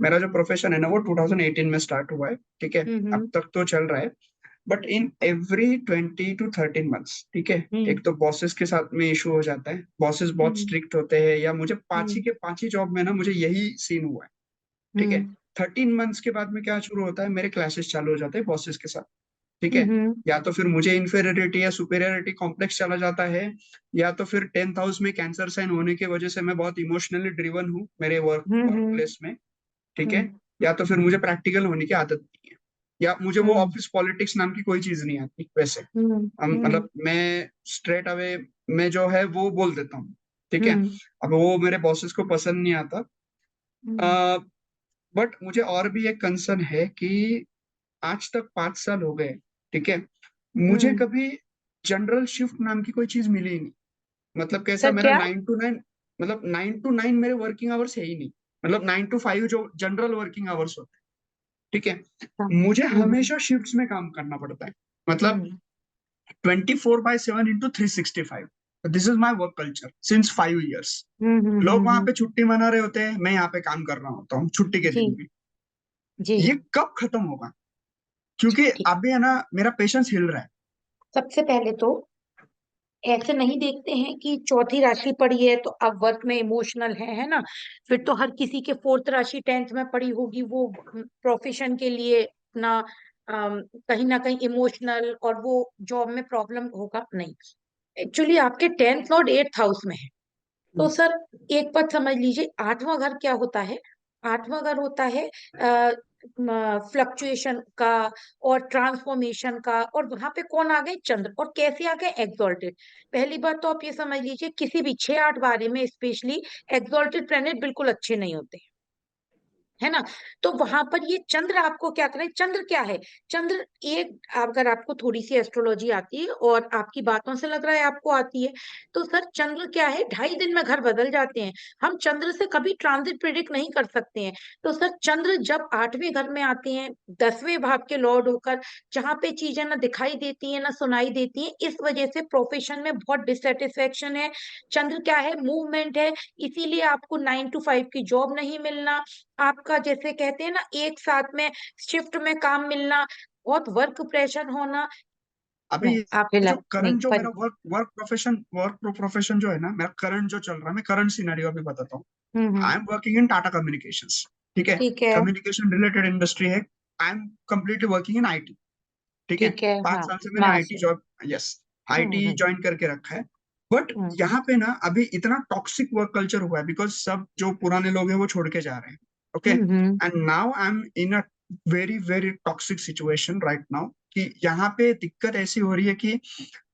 मेरा जो प्रोफेशन है ना वो 2018 में स्टार्ट हुआ है, ठीक है। अब हम्म। तक तो चल रहा है, but in every 20 to 13 months, ठीक है, हम्म। एक तो बॉसेस के साथ में इशू हो जाता है, बॉसेस बहुत हम्म। स्ट्रिक्ट होते हैं, या मुझे पांच ही हम्म। के पांच ही जॉब में ना मुझे यही सीन हुआ है, ठीक है। हम्म। 13 months के बाद में क्या शुरू होता है, मेरे क्लासेस चालू हो जाते हैं बॉसेस के साथ, ठीक है। हम्म। या तो फिर मुझे इन्फीरियरिटी या सुपेरियरिटी कॉम्प्लेक्स चला जाता है, या तो फिर 10th हाउस में कैंसर साइन होने की वजह से मैं बहुत इमोशनली ड्रिवन हूँ मेरे वर्क हम्म। प्लेस में, ठीक है। हम्म। या तो फिर मुझे प्रैक्टिकल होने की आदत नहीं है, या मुझे वो हम्म। ऑफिस पॉलिटिक्स नाम की कोई चीज नहीं आती वैसे। हम्म। हम्म। मतलब मैं स्ट्रेट अवे में जो है वो बोल देता हूँ, ठीक है। हम्म। अब वो मेरे बॉसेस को पसंद नहीं आता, हम्म। बट मुझे और भी एक कंसर्न है कि आज तक 5 साल हो गए, ठीक है, मुझे हम्म। कभी जनरल शिफ्ट नाम की कोई चीज मिली ही नहीं। मतलब कैसा, सर मेरा क्या? 9 to 9, मतलब 9 to 9 मेरे वर्किंग आवर्स है ही नहीं। मतलब 9 to 5 जो जनरल वर्किंग आवर्स होते हैं, ठीक है, हाँ। मुझे हम्म। हमेशा शिफ्ट्स में काम करना पड़ता है। मतलब हम्म। 24/7 into 365, this is my work culture since 5 years। लोग वहां हम्म। पे छुट्टी मना रहे होते हैं, मैं यहाँ पे काम कर रहा होता हूँ छुट्टी के जी। दिन भी। जी। ये कब खत्म होगा? क्योंकि ठीक। अभी है ना, मेरा पेशेंस हिल रहा है। सबसे पहले तो ऐसे नहीं देखते हैं कि चौथी राशि पड़ी है तो अब वर्क में इमोशनल है ना? फिर तो हर किसी के फोर्थ राशि टेंथ में पड़ी होगी, वो प्रोफेशन के लिए अपना कहीं ना कहीं इमोशनल, और वो जॉब में प्रॉब्लम होगा नहीं। एक्चुअली आपके टेंथ लॉर्ड एट्थ हाउस में है। तो सर एक बात समझ लीजिए, आठवां घर क्या होता है? आठवां घर होता है फ्लक्चुएशन का और ट्रांसफॉर्मेशन का, और वहां पे कौन आ गए? चंद्र। और कैसे आ गए? एग्जॉल्टेड। पहली बात तो आप ये समझ लीजिए, किसी भी 6 8 बारे में स्पेशली एग्जॉल्टेड प्लेनेट बिल्कुल अच्छे नहीं होते, है ना? तो वहां पर ये चंद्र आपको क्या करे? चंद्र क्या है? चंद्र एक, अगर आपको थोड़ी सी एस्ट्रोलॉजी आती है, और आपकी बातों से लग रहा है आपको आती है, तो सर चंद्र क्या है? 2.5 दिन में घर बदल जाते हैं। हम चंद्र से कभी ट्रांजिट प्रिडिक्ट नहीं कर सकते हैं। तो सर चंद्र जब 8वें घर में आते हैं, 10वें भाव के लॉर्ड होकर, जहां पे चीजें ना दिखाई देती है ना सुनाई देती है, इस वजह से प्रोफेशन में बहुत डिससेटिस्फेक्शन है। चंद्र क्या है? मूवमेंट है। इसीलिए आपको 9 to 5 की जॉब नहीं मिलना, आपका जैसे कहते हैं ना एक साथ में शिफ्ट में काम मिलना, बहुत वर्क प्रेशर होना। अभी नहीं, आप जो रिलैक्स नहीं करंट जो पर। मेरा वर्क प्रोफेशन जो है ना, मेरा करंट जो चल रहा है, मैं करंट सिनेरियो अभी बताता हूँ। Hmm. I am working in Tata communications, ठीक है। ठीक है। कम्युनिकेशन रिलेटेड इंडस्ट्री है। I am completely working in IT, ठीक है। ठीक है। पांच हाँ। साल से मैंने आईटी मास। Job, yes, IT hmm. Join करके रखा है। But hmm. यहाँ पे ना अभी इतना टॉक्सिक वर्क कल्चर हुआ है, बिकॉज सब जो पुराने लोग हैं वो छोड़ के जा रहे हैं, okay. Hmm. And now I am in a very very toxic situation right now, कि यहाँ पे दिक्कत ऐसी हो रही है कि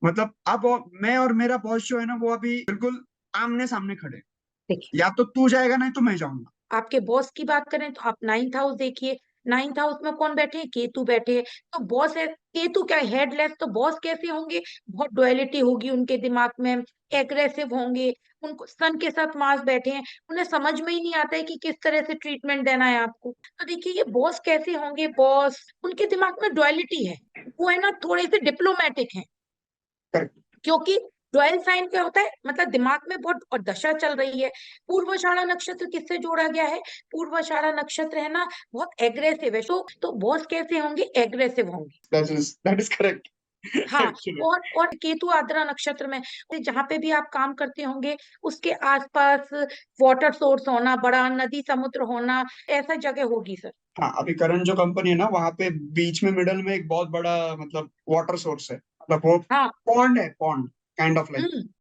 मतलब अब मैं और मेरा बॉस जो है ना वो अभी बिल्कुल आमने सामने खड़े हैं। देखिए, या तो तू जाएगा, नहीं तो मैं जाऊंगा। आपके बॉस की बात करें तो आप 9th हाउस देखिए। 9th हाउस में कौन बैठे हैं? केतु बैठे हैं। तो बॉस है, केतु क्या हेडलेस, तो बॉस कैसे होंगे? बहुत डुअलिटी होगी उनके दिमाग में, एग्रेसिव होंगे। उनको सन के साथ मार्स बैठे हैं, उन्हें समझ में ही नहीं आता है कि किस तरह से ट्रीटमेंट देना है आपको। तो देखिए ये बॉस कैसे होंगे? बॉस, उनके दिमाग में डुअलिटी है, वो है ना थोड़े से डिप्लोमेटिक है। करेक्ट। क्योंकि ट्वेल्थ साइन क्या होता है? मतलब दिमाग में बहुत, और दशा चल रही है। पूर्वाषाढ़ा नक्षत्र किससे जोड़ा गया है? पूर्वाषाढ़ा नक्षत्र है ना, बहुत एग्रेसिव है। तो बॉस कैसे होंगे? एग्रेसिव होंगे। दैट इज करेक्ट हाँ। एक्चुअली। और केतु आद्रा नक्षत्र में, जहां पे भी आप काम करते होंगे उसके आसपास वाटर सोर्स होना, बड़ा नदी समुद्र होना, ऐसा जगह होगी सर। हाँ, अभी करंट जो कंपनी है ना वहां पे बीच में मिडल में एक बहुत बड़ा मतलब वाटर सोर्स है, मतलब वो हाँ। पॉन्ड है, पॉन्ड काइंड ऑफ लाइक।